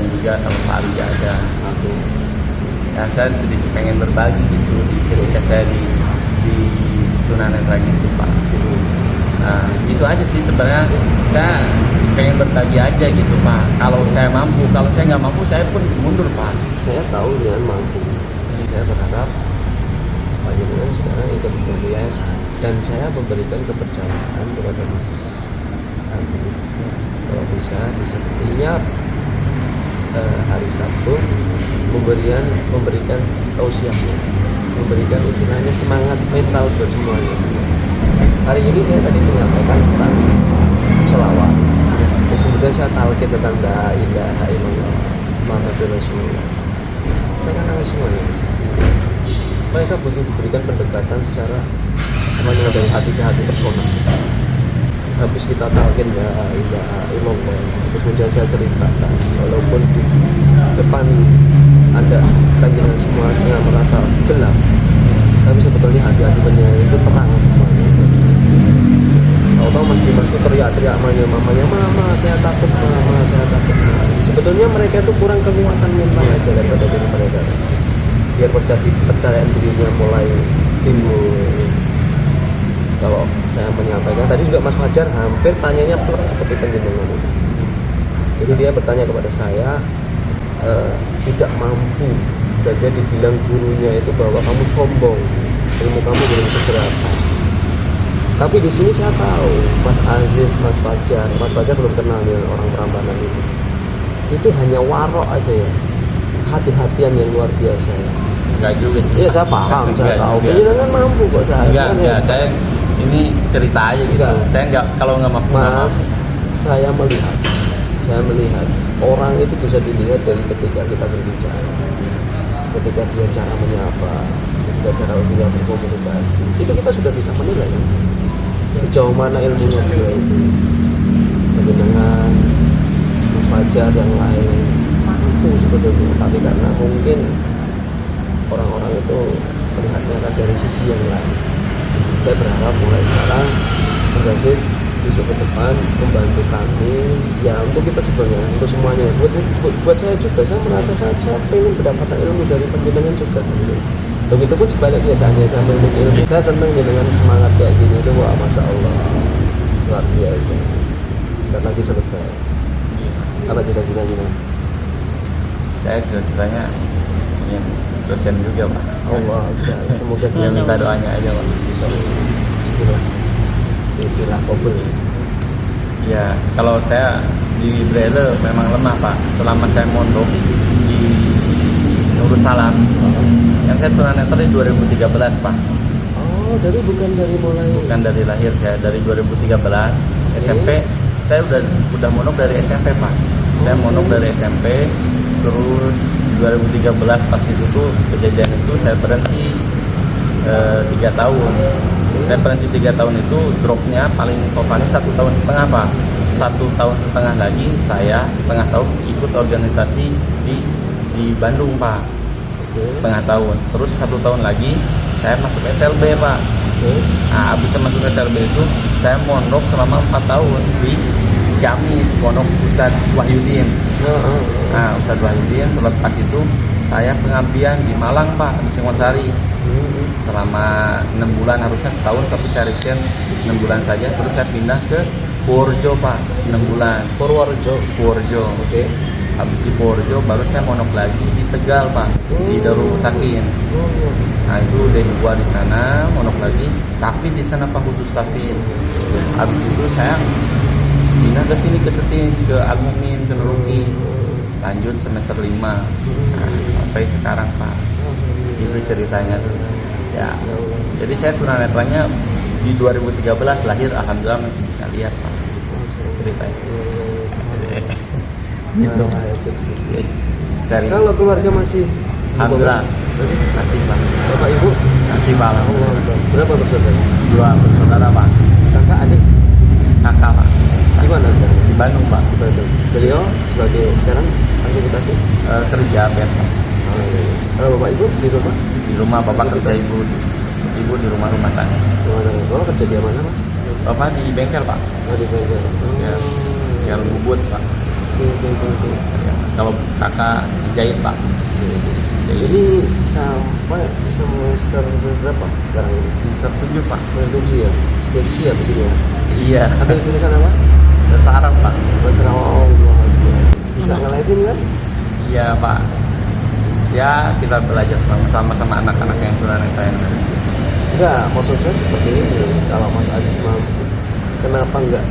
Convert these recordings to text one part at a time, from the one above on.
juga kalau Pak Ali ada. Aku ya saya sedikit pengen berbagi gitu ketika saya di tunanetra itu Pak. Nah itu aja sih sebenarnya, saya pengen berbagi aja gitu Pak. Kalau saya mampu, kalau saya nggak mampu saya pun mundur Pak. Saya tahu dengan mampu. Saya berharap Pak Jenengan sekarang ikut berhias dan saya memberikan kepercayaan kepada Mas Aziz kalau bisa di setiap hari Sabtu memberikan tausiahnya, memberikan istilahnya semangat mental buat semuanya. Hari ini saya tadi menyampaikan tentang sholawat, terus kemudian saya talqin tentang la ilaha illallah Muhammadur Rasulullah. Mereka nangis semuanya, Mas. Mereka butuh diberikan pendekatan secara dari hati ke hati personal. Habis kita talqin la ilaha illallah, terus kemudian saya ceritakan walaupun di depan Anda kanjengan semua sedang merasa gelap, tapi sebetulnya hati-hatinya itu terang semuanya. Tahu Mas Dimas itu teriak-teriak mamanya, mama saya takut, mama saya takut. Sebetulnya mereka itu kurang kekuatan mental aja daripada diri mereka. Biar percayaan dirinya mulai timbul. Kalau saya menyampaikan tadi juga Mas Fajar hampir tanyanya persis seperti penjenengan itu. Jadi dia bertanya kepada saya, tidak mampu, dan dia dibilang gurunya itu bahwa kamu sombong, ilmu kamu belum seberapa. Tapi di sini saya tahu Mas Aziz, Mas Fajar belum kenal dengan orang Prambanan itu. Itu hanya warok aja ya, hati-hatian yang luar biasa ya. Enggak juga sih. Iya saya paham, saya tahu. Penjenengan mampu kok saya. Enggak, saya ini cerita aja gitu. Enggak. Saya enggak, kalau nggak mampu. Mas, saya melihat orang itu bisa dilihat dari ketika kita berbicara, ketika dia cara menyapa, ketika cara dia berkomunikasi, itu kita sudah bisa menilai kan? Sejauh mana ilmunya dia itu. Penjenengan, Mas Fajar yang lain mampu sebetulnya, tapi karena mungkin orang-orang itu melihatnya kan dari sisi yang lain. Saya berharap mulai sekarang Mas Aziz besok ke depan membantu kami ya, untuk kita sebenarnya, untuk semuanya, buat saya juga. Saya merasa saya pengen mendapatkan ilmu dari penjenengan juga. Begitupun sebaliknya, saya memiliki ilmu, saya senang dengan semangat kayak gini itu. Wah masya Allah luar biasa. Dan lagi selesai. Apa cita-citanya? Saya cita-citanya ingin dosen juga Pak. Allah, semoga dia minta doanya aja Pak. Itulah kabul. Ya, kalau saya di Braille memang lemah Pak. Selama saya mondok di Nurul Salam, yang saya tunanetra di 2013 Pak. Oh, dari bukan dari mulai. Bukan dari lahir, saya dari 2013. SMP saya udah mondok dari SMP Pak. Saya mondok dari SMP, terus 2013 pas itu tuh kejadian itu saya berhenti 3 tahun. Saya berhenti 3 tahun itu, dropnya paling totalnya 1,5 tahun Pak. 1,5 tahun lagi saya setengah tahun ikut organisasi di Bandung Pak. Setengah tahun. Terus 1 tahun lagi saya masuk SLB Pak. Nah, habis masuk SLB itu saya mondok selama 4 tahun di Ciamis, pondok Ustadz Wahyudin. Nah, Ustadz Wahyudin selepas itu saya pengabdian di Malang Pak, di Singosari. Selama 6 bulan, harusnya setahun tapi saya resign 6 bulan saja. Terus saya pindah ke Purworejo Pak, 6 bulan. Purworejo. Oke. Habis di Purworejo baru saya mondok lagi di Tegal Pak, di Darul Mutakin. Nah itu dari gua di sana mondok lagi, tapi di sana Pak khusus kafir. Habis itu saya pindah ke sini, ke Setin, ke Al-Mumin, ke Nuruki. Lanjut semester 5. Nah, sampai sekarang Pak. Itu ceritanya tuh. Ya. Jadi saya tunanetranya di 2013 lahir, alhamdulillah masih bisa lihat Pak. Ceritanya. Gitu. Sering. Kalau keluarga masih alhamdulillah masih Pak. Bapak Ibu masih Pak. Berapa bersaudara? 2 bersaudara Pak. Kakak, adik? Kakak Pak. Di mana sekarang? Di Bandung Pak. Di Bandung. Beliau sebagai sekarang aktivitasnya kerja biasa. Kalau Bapak Ibu di rumah? Di rumah Bapak kerja, ibu di rumah tangga. Bapak kerja di mana Mas? Bapak di bengkel Pak. Oh, di bengkel. Ya, bengkel bubut Pak. Oke. Ya. Kalau kakak jahit pak. Jahit. Ini sampai semester berapa sekarang ini? Semester 7 pak. Semester 7 ya? Skripsi habis ini ya? Iya. Ambil jurusan apa? Bahasa Arab pak. Bahasa Allah. Bisa ngelesin kan? Iya pak. Ya kita belajar sama-sama sama anak-anak yang tunanetra yang ada. Enggak, maksud saya seperti ini. Kalau Mas Aziz mampu, kenapa enggak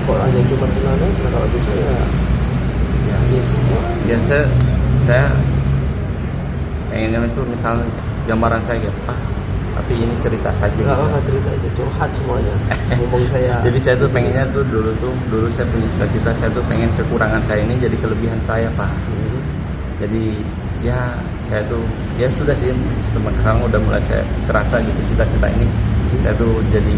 kok hanya cuma tunanetra? Kalau bisa ya Ya, ini semua. ya saya pengennya itu misalnya gambaran saya gitu, tapi ini cerita saja gitu. Enggak apa-apa, cerita aja, curhat semuanya. Ngomong saya. Jadi saya tuh pengennya tuh dulu saya punya cita-cita, saya tuh pengen kekurangan saya ini jadi kelebihan saya pak. Jadi ya saya tuh ya sudah sih sekarang udah mulai saya kerasa gitu cita-cita ini saya tuh jadi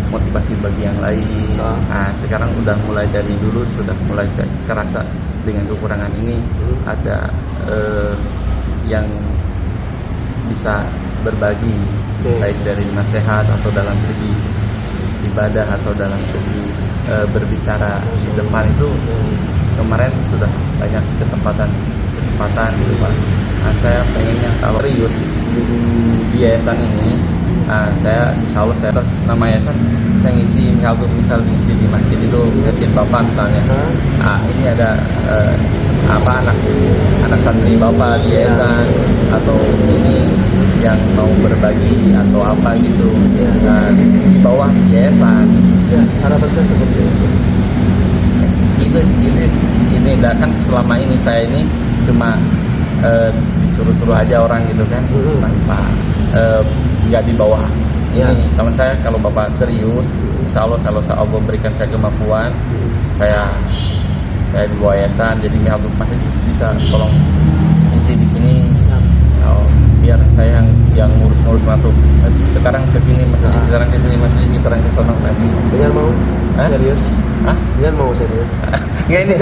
motivasi bagi yang lain. Nah sekarang udah mulai dari dulu sudah mulai saya kerasa dengan kekurangan ini ada yang bisa berbagi baik dari nasihat atau dalam segi ibadah atau dalam segi berbicara di depan itu. Kemarin sudah banyak kesempatan gitu pak. Nah, saya pengennya kalau serius di yayasan ini, saya insya Allah saya atas nama yayasan saya ngisi misal ngisi di masjid itu ngisi bapak misalnya. Nah ini ada anak santri bapak di yayasan atau ini yang mau berbagi atau apa gitu. Nah, di bawah yayasan. Ya, harapan saya seperti itu. Ini kan selama ini saya ini cuma disuruh-suruh aja orang gitu kan tanpa nggak di bawah ini. Kalau bapak serius, insya Allah kalau Allah berikan saya kemampuan, saya di bawah yayasan, jadi Mihatul Masjid bisa tolong isi di sini. Biar saya yang ngurus masuk sekarang ke sini masjid, sekarang ke sini masjid, sekarang ke sana masjid. Dengan mau serius? Dengan mau serius? Nggak ini.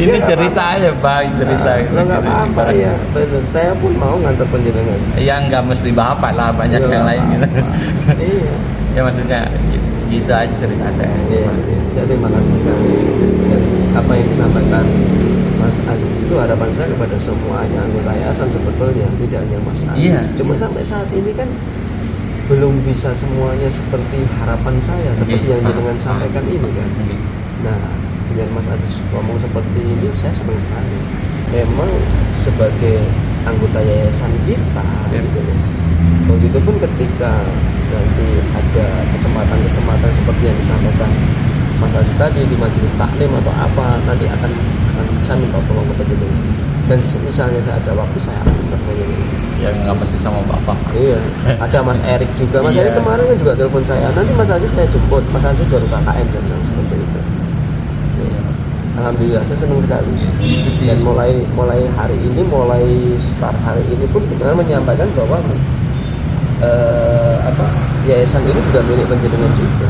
Ini cerita aja pak, cerita. Nggak apa-apa ya. Betul. Saya pun mau ngantar penjenengan. Ya nggak mesti bapak lah, banyak yang lain gitu. Iya. Ya maksudnya gitu aja cerita saya. Iya. Saya terima kasih sekali. Dan apa yang disampaikan Mas Aziz itu harapan saya kepada semuanya anggota yayasan sebetulnya, tidak hanya Mas Aziz. Iya, Cuma sampai saat ini kan belum bisa semuanya seperti harapan saya, seperti yang jenengan sampaikan ini kan. Nah, dengan Mas Aziz ngomong seperti ini, saya senang sekali. Memang sebagai anggota yayasan kita, gitu loh. Begitu pun ketika nanti ada kesempatan-kesempatan seperti yang disampaikan Mas Aziz tadi di majelis taklim atau apa, nanti akan saya minta tolong kepada jenengan. Dan misalnya saya ada waktu, saya akan terpenuhi. Ya nggak mesti sama bapak. Iya, ada Mas Erik juga. Mas Erik kemarin kan juga telepon saya. Nanti Mas Aziz saya jemput. Mas Aziz baru KKN dan seperti itu. Ya. Alhamdulillah, saya senang sekali. Dan mulai hari ini, start hari ini pun kita menyampaikan bahwa yayasan ini juga milik penjenengan juga.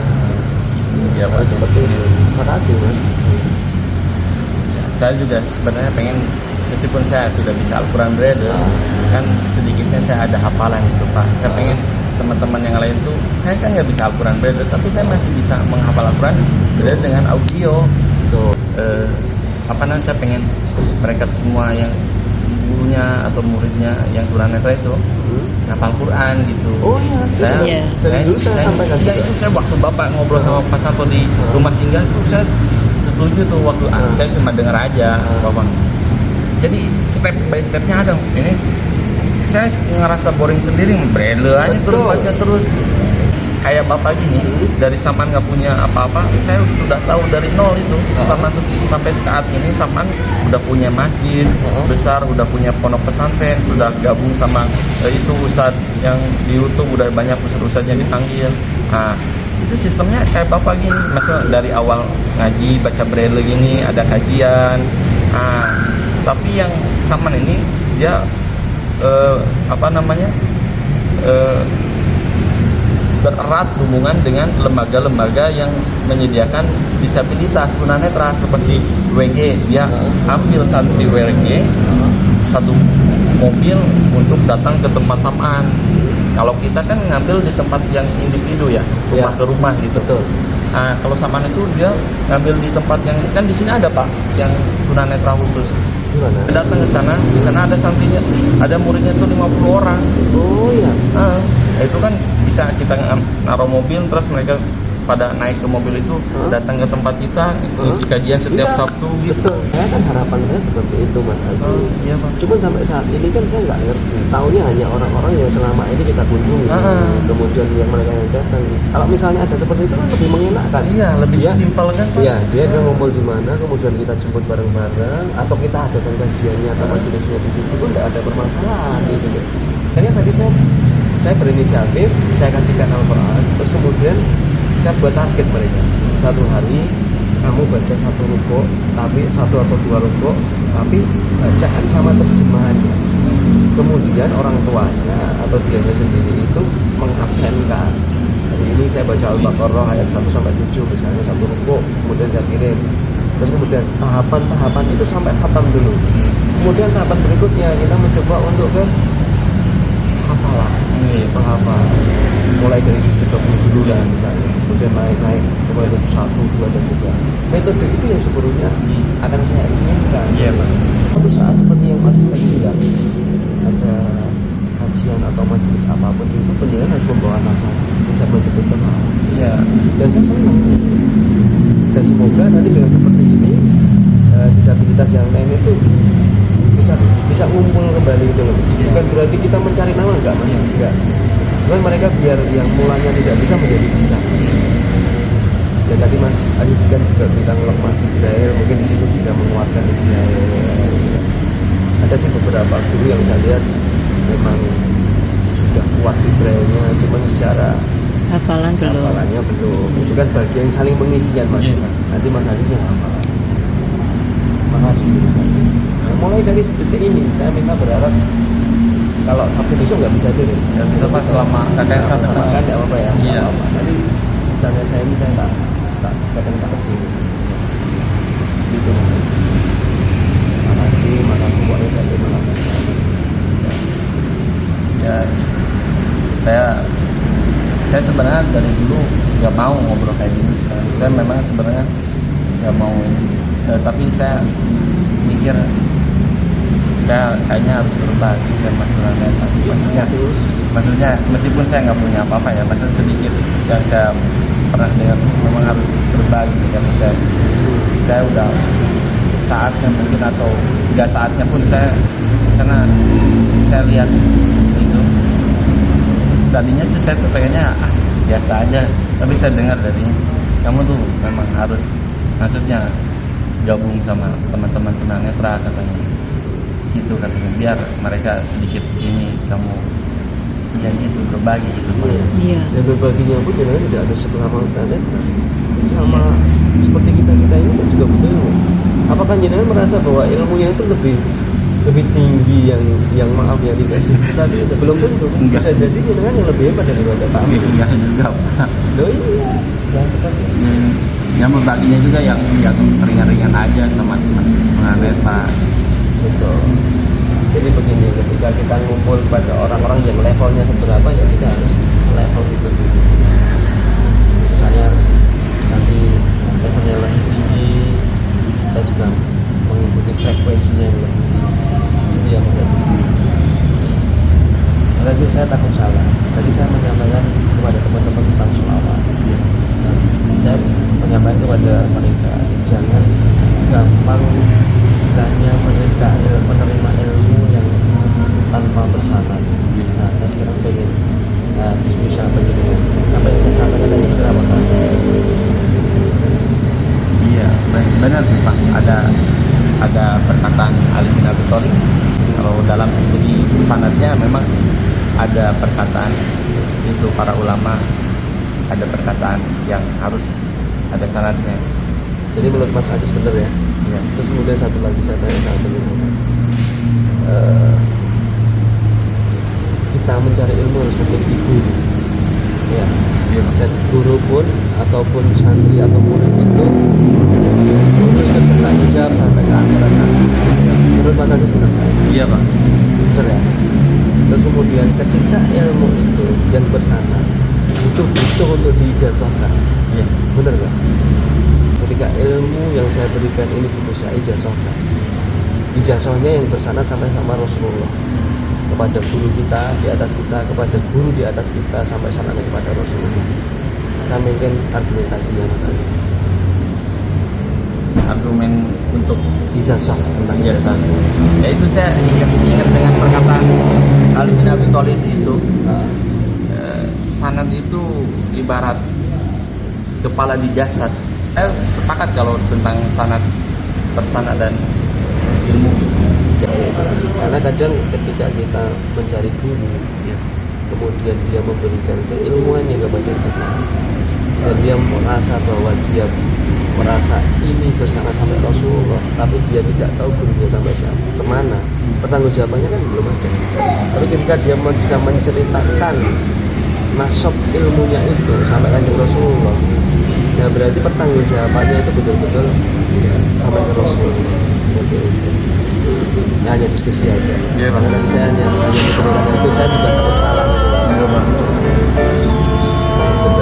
Ya pak, seperti itu. Terima kasih Mas. Ya, saya juga sebenarnya pengen, meskipun saya tidak bisa Al-Quran Braille, kan sedikitnya saya ada hafalan itu pak. Saya pengen teman-teman yang lain tuh, saya kan nggak bisa Al-Quran Braille, tapi saya masih bisa menghafal Al-Quran Braille dengan audio. Itu saya pengen mereka semua yang gurunya atau muridnya yang tunanetra itu ngapal Quran gitu. Oh iya. Dari dulu saya sampaikan. Ya itu saya waktu bapak ngobrol sama Pak Sato di rumah singgah tuh saya setuju tuh waktu saya cuma dengar aja bapak. Jadi step by stepnya ada. Ini saya ngerasa boring sendiri, Braille aja terus baca terus. Kayak bapak gini, dari Saman nggak punya apa-apa, saya sudah tahu dari nol itu. Saman tuh sampai saat ini Saman udah punya masjid besar, udah punya pondok pesantren, sudah gabung sama itu ustadz yang di YouTube, udah banyak ustadz yang dipanggil. Nah, itu sistemnya kayak bapak gini, maksudnya dari awal ngaji baca Braille gini, ada kajian. Nah, tapi yang Saman ini dia bererat hubungan dengan lembaga-lembaga yang menyediakan disabilitas tunanetra seperti WG. Dia ambil santri WG satu mobil untuk datang ke tempat Saman. Kalau kita kan ngambil di tempat yang individu ya, rumah ke rumah gitu. Betul. Nah, kalau Saman itu dia ngambil di tempat yang kan di sini ada Pak yang tunanetra khusus. Gimana? Datang ke sana, di sana ada santrinya, ada muridnya tuh 50 orang. Oh iya. Nah, itu kan bisa kita naruh mobil terus mereka pada naik ke mobil itu datang ke tempat kita ngisi kajian setiap Iya, Sabtu gitu. Betul. Saya kan harapan saya seperti itu Mas Aziz. Iya Pak. Cuman sampai saat ini kan saya nggak ngerti. Taunya hanya orang-orang yang selama ini kita kunjungi. Kemudian yang mereka yang datang. Kalau misalnya ada seperti itu kan lebih mengenakan. Iya, lebih Dia- simpel kan Pak. Iya, dia ngumpul di mana, kemudian kita jemput bareng-bareng, atau kita adakan kajiannya atau majelisnya di situ pun tidak ada permasalahan gitu. Kayaknya tadi saya berinisiatif, saya kasihkan Al-Quran, terus kemudian saya buat target mereka. Satu hari kamu baca satu ruko, tapi satu atau dua ruko, tapi bacaan sama terjemahannya. Kemudian orang tuanya atau dianya sendiri itu mengabsenkan. Hari ini saya baca Al-Baqarah ayat 1 sampai 7 misalnya satu ruko, kemudian saya kirim. Terus kemudian tahapan-tahapan itu sampai khatam dulu. Kemudian tahapan berikutnya kita mencoba untuk ke hafalan, penghafal. Mulai dari juz 30 dulu lah misalnya, kemudian naik mulai dari 1, 2 dan 3. Metode itu yang sebenarnya akan saya inginkan. Iya Pak. Suatu saat seperti yang Mas tadi bilang, ada kajian atau majelis apapun itu penjenengan harus membawa nama yang saya betul-betul mau. Iya. Dan saya senang. Dan semoga nanti dengan seperti ini disabilitas yang lain itu bisa ngumpul kembali gitu loh. Bukan berarti kita mencari nama enggak Mas, enggak. Cuman mereka biar yang mulanya tidak bisa menjadi bisa. Dan tadi Mas Aziz kan juga bilang lemah di Braille, mungkin di situ juga menguatkan di Braille. Ada sih beberapa guru yang saya lihat memang sudah kuat di Braille-nya, cuman secara hafalannya belum. Itu kan bagian saling mengisikan Mas. Nanti Mas Aziz yang hafal. Makasih Mas Aziz. Nah, mulai dari detik ini saya minta berharap kalau Sabtu besok nggak bisa deh. Ya bisa Pak selama KKN sampai Sama kan nggak apa-apa ya. Iya. Nggak apa-apa. Nanti misalnya saya minta kadang tak kesini. Gitu Mas Aziz. Makasih pokoknya saya terima kasih sekali. Ya saya sebenarnya dari dulu nggak mau ngobrol kayak gini sebenarnya. Saya memang sebenarnya nggak mau tapi saya mikir saya kayaknya harus berbagi sama tunanetra. Maksudnya meskipun saya nggak punya apa-apa ya, maksudnya sedikit yang saya pernah dengar memang harus berbagi karena saya udah saatnya mungkin atau nggak saatnya pun karena saya lihat itu tadinya tuh saya tuh pengennya biasa aja, tapi saya dengar dari kamu tuh memang harus maksudnya gabung sama teman-teman tunanetra katanya gitu katanya biar mereka sedikit ini kamu ya gitu berbagi gitu Pak. Iya. Dan berbaginya pun jangan tidak ada sebelah tunanetra. Sama seperti kita ini kan juga butuh ilmu. Apakah jenengan merasa bahwa ilmunya itu lebih tinggi yang maaf ya tidak bisa itu belum tentu. Bisa jadi jenengan yang lebih hebat daripada kami. Enggak juga Pak. Loh iya, jangan seperti itu. Yang berbaginya juga yang ringan-ringan aja sama teman tunanetra. Betul. Jadi begini, ketika kita ngumpul pada orang-orang yang levelnya seberapa ya kita harus selevel itu dulu. Misalnya nanti levelnya lebih tinggi, kita juga mengikuti frekuensinya yang lebih tinggi. Itu yang saya sisi. Makanya sih saya takut salah. Tadi saya menyampaikan kepada teman-teman tentang sholawat. Saya menyampaikan kepada mereka jangan gampang istilahnya menerima ilmu yang tanpa bersanad. Nah saya sekarang pengen diskusi apa gitu apa yang saya sampaikan tadi benar apa salah? Iya benar sih Pak, ada perkataan Ali bin Abi Thalib kalau dalam segi sanadnya memang ada perkataan itu para ulama ada perkataan yang harus ada sanadnya. Jadi menurut Mas Aziz benar ya? Iya. Terus kemudian satu lagi saya tanya sama teman-teman, kita mencari ilmu harus memiliki guru, ya. Iya. Dan guru pun ataupun santri atau murid itu bertanggung jawab sampai ke akhirat nanti. Menurut Mas Aziz benar? Iya Pak. Benar ya. Terus kemudian ketika ilmu itu yang bersama itu butuh untuk diijazahkan. Iya. Bener nggak? Ketika ilmu yang saya berikan ini butuh saya ijazahkan. Ijazahnya yang bersanad sampai sama Rasulullah, kepada guru kita di atas kita, kepada guru di atas kita, sampai sanadnya kepada Rasulullah. Saya mungkin argumentasinya Mas Aziz. Argumen untuk Ijazah tentang ijazah. Ya itu saya ingat dengan perkataan Ali bin Abi Thalib itu, sanad itu ibarat kepala di jasad. Saya sepakat kalau tentang sanad, bersanad dan ilmu. Karena kadang ketika kita mencari guru, Ya. kemudian dia memberikan keilmuannya kepada kita, dan dia merasa ini bersama sampai Rasulullah, tapi dia tidak tahu gurunya sampai siapa, kemana, pertanggungjawabannya kan belum ada. Tapi ketika dia bisa menceritakan nasab ilmunya itu sampai kanjeng Rasulullah, ya berarti pertanggungjawabannya itu betul-betul sampai ke Rasulullah. Seperti itu. Nah, hanya diskusi aja. Iya, Bang. Karena tadi saya hanya menceritakan itu, saya juga takut salah. Iya, Bang. Saya